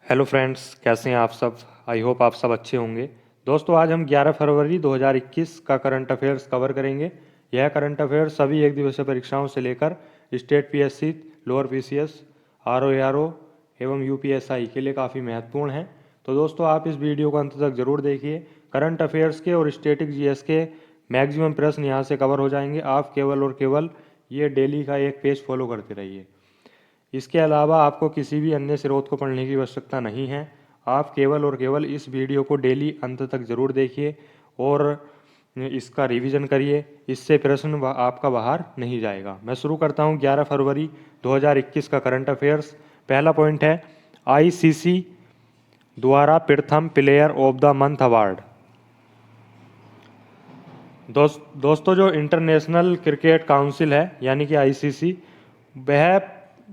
Hello friends, कैसे हैं आप सब। आई होप आप सब अच्छे होंगे। दोस्तों, आज हम 11 फरवरी 2021 का करंट अफेयर्स कवर करेंगे। यह करंट अफेयर्स सभी एक दिवसीय परीक्षाओं से लेकर state PSC, lower PCS, RO एवं यूपीएसआई के लिए काफ़ी महत्वपूर्ण है। तो दोस्तों, आप इस वीडियो को अंत तक जरूर देखिए। करंट अफेयर्स के और स्टेटिक जीएस के मैक्सिमम प्रश्न यहाँ से कवर हो जाएंगे। आप केवल और केवल ये डेली का एक पेज फॉलो करते रहिए। इसके अलावा आपको किसी भी अन्य स्रोत को पढ़ने की आवश्यकता नहीं है। आप केवल और केवल इस वीडियो को डेली अंत तक ज़रूर देखिए और इसका रिवीजन करिए। इससे प्रश्न आपका बाहर नहीं जाएगा। मैं शुरू करता हूं 11 फरवरी 2021 का करंट अफेयर्स। पहला पॉइंट है, आईसीसी द्वारा प्रथम player of the month award. दोस्तों, जो इंटरनेशनल क्रिकेट काउंसिल है यानी कि आईसीसी, वह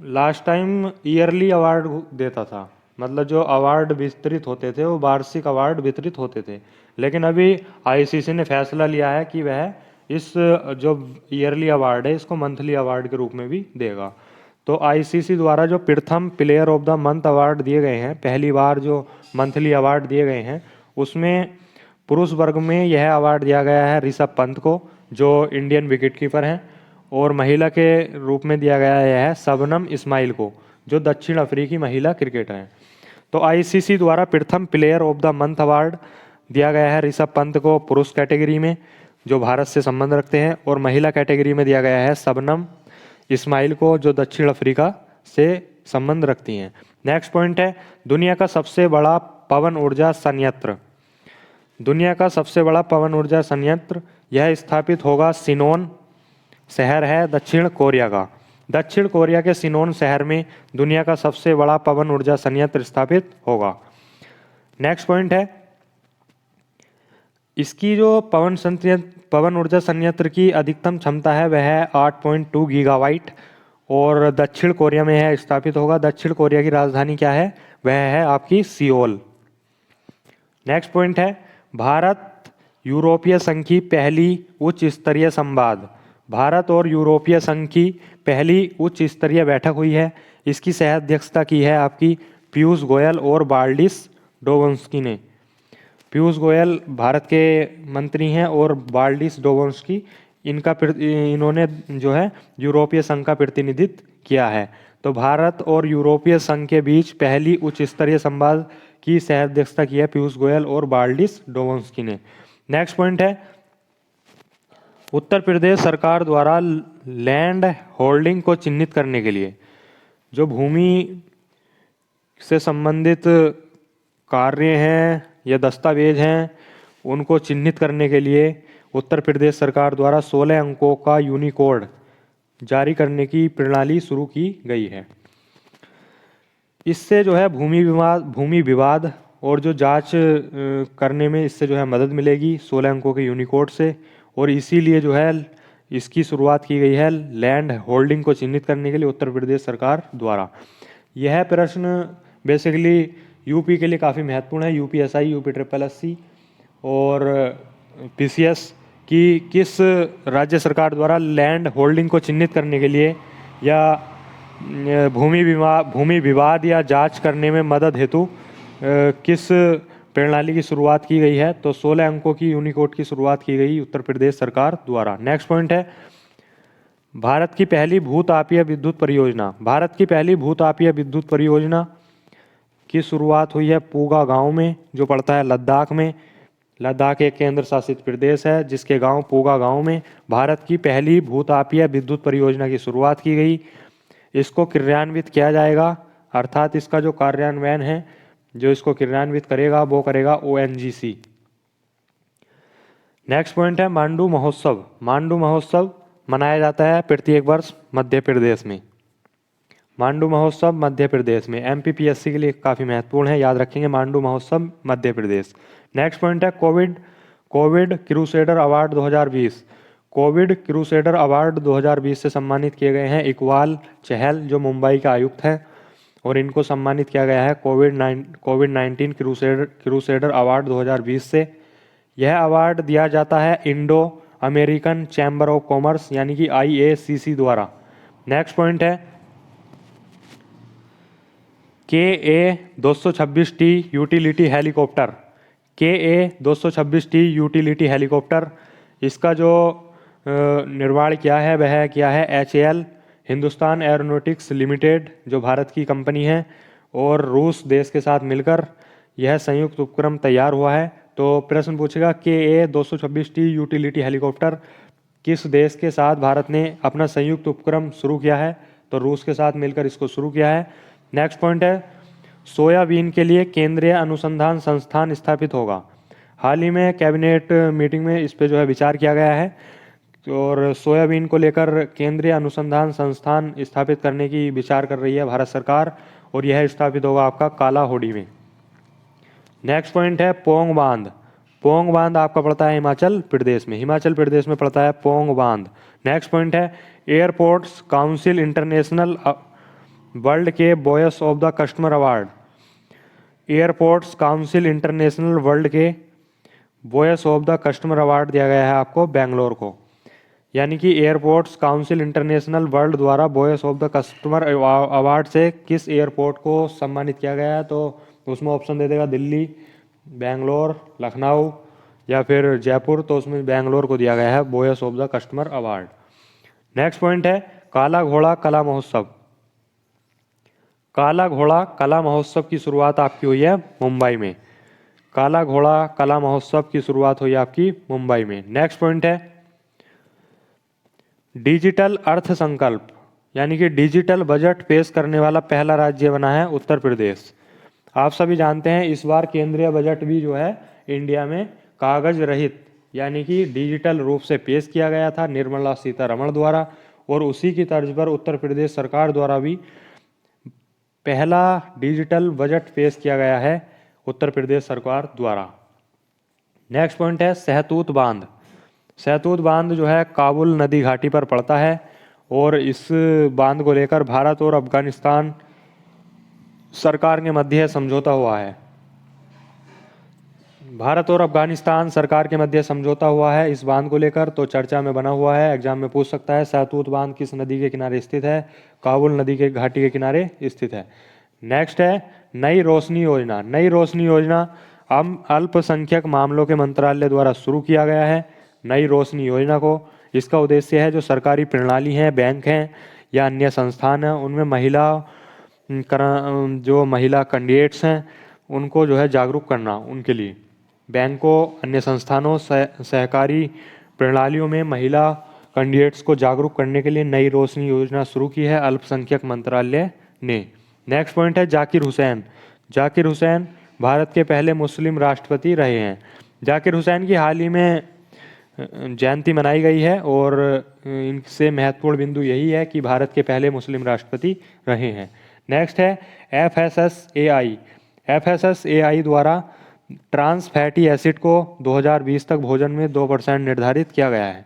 लास्ट टाइम ईयरली अवार्ड देता था। मतलब जो अवार्ड वितरित होते थे वो वार्षिक अवार्ड वितरित होते थे। लेकिन अभी आईसीसी ने फैसला लिया है कि वह इस जो ईयरली अवार्ड है इसको मंथली अवार्ड के रूप में भी देगा। तो आईसीसी द्वारा जो प्रथम player of the month award दिए गए हैं, पहली बार जो मंथली अवार्ड दिए गए हैं, उसमें पुरुष वर्ग में यह अवार्ड दिया गया है ऋषभ पंत को, जो इंडियन विकेटकीपर हैं। और महिला के रूप में दिया गया है शबनम इस्माइल को, जो दक्षिण अफ्रीकी महिला क्रिकेटर हैं। तो आईसीसी द्वारा प्रथम player of the month award दिया गया है ऋषभ पंत को पुरुष कैटेगरी में, जो भारत से संबंध रखते हैं, और महिला कैटेगरी में दिया गया है शबनम इस्माइल को, जो दक्षिण अफ्रीका से संबंध रखती हैं। नेक्स्ट पॉइंट है, दुनिया का सबसे बड़ा पवन ऊर्जा संयंत्र। दुनिया का सबसे बड़ा पवन ऊर्जा संयंत्र यह स्थापित होगा सिनोन शहर है दक्षिण कोरिया का। दक्षिण कोरिया के सिनोन शहर में दुनिया का सबसे बड़ा पवन ऊर्जा संयंत्र स्थापित होगा। नेक्स्ट पॉइंट है, इसकी जो पवन ऊर्जा संयंत्र की अधिकतम क्षमता है वह है 8.2 गीगावाट और दक्षिण कोरिया में है स्थापित होगा। दक्षिण कोरिया की राजधानी क्या है? वह है आपकी सियोल। नेक्स्ट पॉइंट है, भारत यूरोपीय संघ की पहली उच्च स्तरीय संवाद। भारत और यूरोपीय संघ की पहली उच्च स्तरीय बैठक हुई है। इसकी सह अध्यक्षता की है आपकी पीयूष गोयल और बाल्डिस डोबोन्स्की ने। पीयूष गोयल भारत के मंत्री हैं और बाल्डिस डोबोन्स्की इन्होंने जो है यूरोपीय संघ का प्रतिनिधित्व किया है। तो भारत और यूरोपीय संघ के बीच पहली उच्च स्तरीय संवाद की सह अध्यक्षता की है पीयूष गोयल और बाल्डिस डोबोन्स्की ने। नेक्स्ट पॉइंट है, उत्तर प्रदेश सरकार द्वारा लैंड होल्डिंग को चिन्हित करने के लिए, जो भूमि से संबंधित कार्य हैं या दस्तावेज हैं उनको चिन्हित करने के लिए उत्तर प्रदेश सरकार द्वारा 16 अंकों का यूनिकोड जारी करने की प्रणाली शुरू की गई है। इससे जो है भूमि विवाद और जो जांच करने में इससे जो है मदद मिलेगी 16 अंकों के यूनिकोड से। और इसीलिए जो है इसकी शुरुआत की गई है लैंड होल्डिंग को चिन्हित करने के लिए उत्तर प्रदेश सरकार द्वारा। यह प्रश्न बेसिकली यूपी के लिए काफ़ी महत्वपूर्ण है। यूपीएसआई, यूपी ट्रिपल एससी और पीसीएस की किस राज्य सरकार द्वारा लैंड होल्डिंग को चिन्हित करने के लिए या भूमि विवाद या जांच करने में मदद हेतु किस प्रणाली की शुरुआत की गई है? तो 16 अंकों की यूनिकोड की शुरुआत की गई उत्तर प्रदेश सरकार द्वारा। नेक्स्ट पॉइंट है, भारत की पहली भूतापीय विद्युत परियोजना। भारत की पहली भूतापीय विद्युत परियोजना की शुरुआत हुई है पूगा गांव में, जो पड़ता है लद्दाख में। लद्दाख एक केंद्र शासित प्रदेश है जिसके गांव पूगा गांव में भारत की पहली भूतापीय विद्युत परियोजना की शुरुआत की गई। इसको क्रियान्वित किया जाएगा, अर्थात इसका जो कार्यान्वयन है, जो इसको क्रियान्वित करेगा वो करेगा ओएनजीसी। नेक्स्ट पॉइंट है, मांडू महोत्सव। मांडू महोत्सव मनाया जाता है प्रत्येक वर्ष मध्य प्रदेश में। मांडू महोत्सव मध्य प्रदेश में एमपीपीएससी के लिए काफ़ी महत्वपूर्ण है, याद रखेंगे मांडू महोत्सव मध्य प्रदेश। नेक्स्ट पॉइंट है, Covid crusader award 2020। Covid crusader award 2020 से सम्मानित किए गए हैं इकबाल चहल, जो मुंबई के आयुक्त हैं, और इनको सम्मानित किया गया है कोविड-19 क्रूसेडर अवार्ड 2020 से। यह अवार्ड दिया जाता है Indo American chamber of commerce यानी कि IACC द्वारा। नेक्स्ट पॉइंट है, KA-226T utility helicopter, KA-226T utility helicopter, इसका जो निर्माण किया है वह किया है HAL, हिंदुस्तान एरोनॉटिक्स लिमिटेड, जो भारत की कंपनी है, और रूस देश के साथ मिलकर यह संयुक्त उपक्रम तैयार हुआ है। तो प्रश्न पूछेगा KA-226T यूटिलिटी हेलीकॉप्टर किस देश के साथ भारत ने अपना संयुक्त उपक्रम शुरू किया है? तो रूस के साथ मिलकर इसको शुरू किया है। नेक्स्ट पॉइंट है, सोयाबीन के लिए केंद्रीय अनुसंधान संस्थान स्थापित होगा। हाल ही में कैबिनेट मीटिंग में इस पे जो है विचार किया गया है, और सोयाबीन को लेकर केंद्रीय अनुसंधान संस्थान स्थापित करने की विचार कर रही है भारत सरकार, और यह स्थापित होगा आपका कालाहोड़ी में। नेक्स्ट पॉइंट है पोंग बांध। पोंग बांध आपका पड़ता है हिमाचल प्रदेश में, हिमाचल प्रदेश में पड़ता है पोंग बांध। नेक्स्ट पॉइंट है एयरपोर्ट्स काउंसिल इंटरनेशनल वर्ल्ड के voice of the customer award. Airports council international world के voice of the customer award दिया गया है आपको बेंगलोर को। यानी कि एयरपोर्ट्स काउंसिल इंटरनेशनल वर्ल्ड द्वारा voice of the customer award से किस एयरपोर्ट को सम्मानित किया गया है? तो उसमें ऑप्शन दे देगा दिल्ली, बेंगलोर, लखनऊ या फिर जयपुर। तो उसमें बेंगलोर को दिया गया है voice of the customer award. Next point है काला घोड़ा कला महोत्सव। काला घोड़ा कला महोत्सव की शुरुआत आपकी हुई है मुंबई में। काला घोड़ा कला महोत्सव की शुरुआत हुई आपकी मुंबई में। नेक्स्ट पॉइंट है डिजिटल अर्थ संकल्प, यानी कि डिजिटल बजट पेश करने वाला पहला राज्य बना है उत्तर प्रदेश। आप सभी जानते हैं इस बार केंद्रीय बजट भी जो है इंडिया में कागज रहित यानी कि डिजिटल रूप से पेश किया गया था निर्मला सीतारमण द्वारा, और उसी की तर्ज पर उत्तर प्रदेश सरकार द्वारा भी पहला डिजिटल बजट पेश किया गया है उत्तर प्रदेश सरकार द्वारा। नेक्स्ट पॉइंट है सहतूत बांध। सहतूत बांध जो है काबुल नदी घाटी पर पड़ता है, और इस बांध को लेकर भारत और अफगानिस्तान सरकार के मध्य समझौता हुआ है। भारत और अफगानिस्तान सरकार के मध्य समझौता हुआ है इस बांध को लेकर, तो चर्चा में बना हुआ है, एग्जाम में पूछ सकता है। सहतूत बांध किस नदी के किनारे स्थित है? काबुल नदी के घाटी के किनारे स्थित है। नेक्स्ट है नई रोशनी योजना। नई रोशनी योजना अल्पसंख्यक मामलों के मंत्रालय द्वारा शुरू किया गया है। नई रोशनी योजना को, इसका उद्देश्य है जो सरकारी प्रणाली हैं, बैंक हैं या अन्य संस्थान हैं, उनमें जो महिला कैंडिडेट्स हैं उनको जो है जागरूक करना। उनके लिए बैंकों, अन्य संस्थानों, सहकारी प्रणालियों में महिला कैंडिडेट्स को जागरूक करने के लिए नई रोशनी योजना शुरू की है अल्पसंख्यक मंत्रालय ने। नेक्स्ट पॉइंट है जाकिर हुसैन। जाकिर हुसैन भारत के पहले मुस्लिम राष्ट्रपति रहे हैं। जाकिर हुसैन की हाल ही में जयंती मनाई गई है, और इनसे महत्वपूर्ण बिंदु यही है कि भारत के पहले मुस्लिम राष्ट्रपति रहे हैं। नेक्स्ट है FSSAI। FSSAI द्वारा ट्रांस फैटी एसिड को 2020 तक भोजन में 2% निर्धारित किया गया है।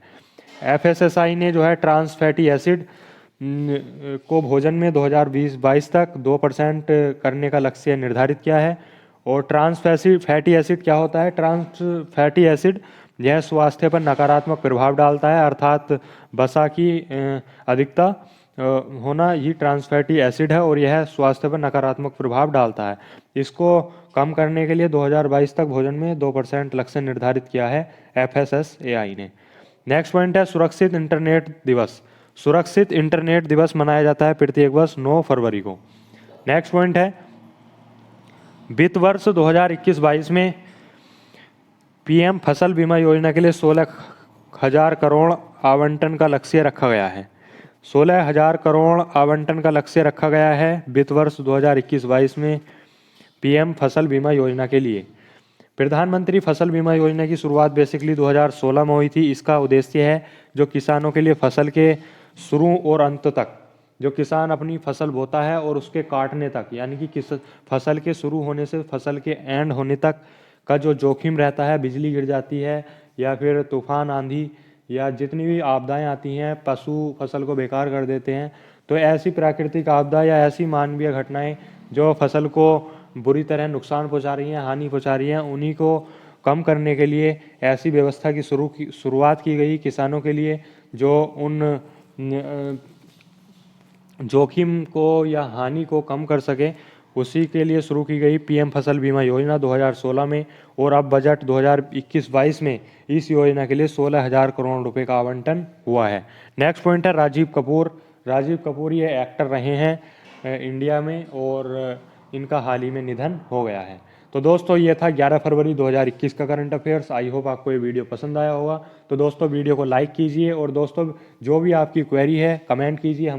FSSAI ने जो है ट्रांस फैटी एसिड को भोजन में 2020-22 तक 2% करने का लक्ष्य निर्धारित किया है। और ट्रांस फैटी एसिड क्या होता है? ट्रांस फैटी एसिड यह स्वास्थ्य पर नकारात्मक प्रभाव डालता है, अर्थात वसा की अधिकता होना ही ट्रांस फैटी एसिड है, और यह स्वास्थ्य पर नकारात्मक प्रभाव डालता है। इसको कम करने के लिए 2022 तक भोजन में 2% लक्ष्य निर्धारित किया है FSSAI ने। नेक्स्ट पॉइंट है सुरक्षित इंटरनेट दिवस। सुरक्षित इंटरनेट दिवस मनाया जाता है प्रत्येक वर्ष 9 फरवरी को। नेक्स्ट पॉइंट है वित्त वर्ष 2021-22 में PM फसल बीमा योजना के लिए 16,000 करोड़ आवंटन का लक्ष्य रखा गया है। 16,000 करोड़ आवंटन का लक्ष्य रखा गया है वित्त वर्ष 2021-22 में PM फसल बीमा योजना के लिए। प्रधानमंत्री फसल बीमा योजना की शुरुआत बेसिकली 2016 में हुई थी। इसका उद्देश्य है जो किसानों के लिए फसल के शुरू और अंत तक, जो किसान अपनी फसल बोता है और उसके काटने तक, यानी कि किस फसल के शुरू होने से फसल के एंड होने तक का जो जोखिम रहता है, बिजली गिर जाती है या फिर तूफान, आंधी या जितनी भी आपदाएं आती हैं, पशु फसल को बेकार कर देते हैं, तो ऐसी प्राकृतिक आपदा या ऐसी मानवीय घटनाएं जो फसल को बुरी तरह नुकसान पहुंचा रही हैं, हानि पहुंचा रही हैं, उन्हीं को कम करने के लिए ऐसी व्यवस्था की शुरुआत की गई किसानों के लिए, जो उन जोखिम को या हानि को कम कर सके। उसी के लिए शुरू की गई पीएम फसल बीमा योजना 2016 में, और अब बजट 2021-22 में इस योजना के लिए 16,000 करोड़ रुपए का आवंटन हुआ है। नेक्स्ट पॉइंट है राजीव कपूर। राजीव कपूर ये एक्टर रहे हैं इंडिया में, और इनका हाल ही में निधन हो गया है। तो दोस्तों ये था 11 फरवरी 2021 का करंट अफेयर्स। आई होप आपको ये वीडियो पसंद आया होगा। तो दोस्तों वीडियो को लाइक कीजिए, और दोस्तों जो भी आपकी क्वेरी है कमेंट कीजिए। हम